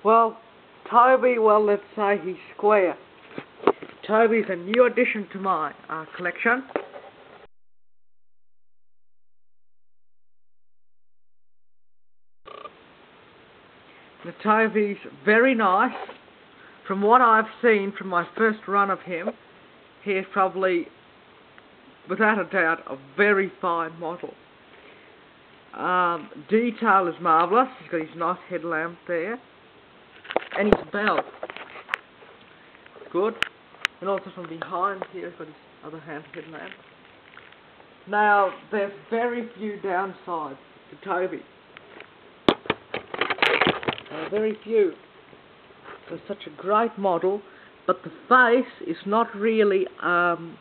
Well, Toby, well, let's say he's square. Toby's a new addition to my collection. The Toby's very nice. From what I've seen from my first run of him, he is probably, without a doubt, a very fine model. Detail is marvellous. He's got his nice headlamp there. And his bell. Good. And also from behind here, he's got his other hand headlamp. Now, there's very few downsides to Toby. Very few. It's such a great model, but the face is not really an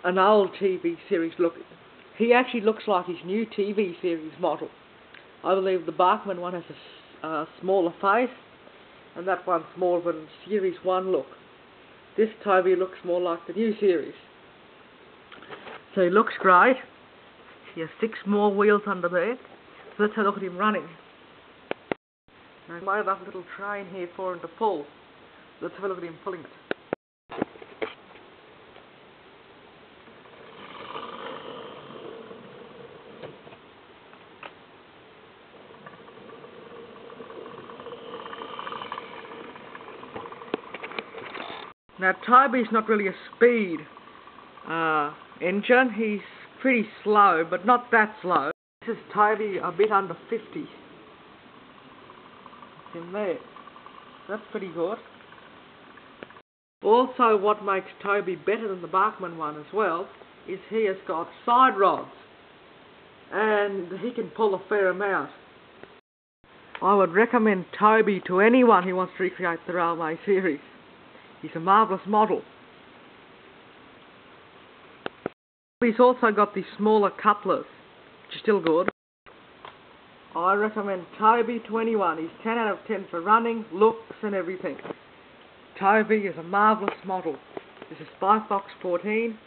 old TV series look. He actually looks like his new TV series model. I believe the Bachmann one has a smaller face, and that one's more of a Series 1 look. This Toby looks more like the new series. So he looks great. He has 6 more wheels under there. So let's have a look at him running. I might have a little train here for him to pull. Let's have a look at him pulling it. Now Toby's not really a speed engine. He's pretty slow, but not that slow. This is Toby a bit under 50. In there. That's pretty good. Also, what makes Toby better than the Bachmann one as well is he has got side rods, and he can pull a fair amount. I would recommend Toby to anyone who wants to recreate the railway series. He's a marvellous model. He's also got these smaller couplers, which are still good. I recommend Toby to anyone. He's 10 out of 10 for running, looks and everything. Toby is a marvellous model. This is 5 Fox 14.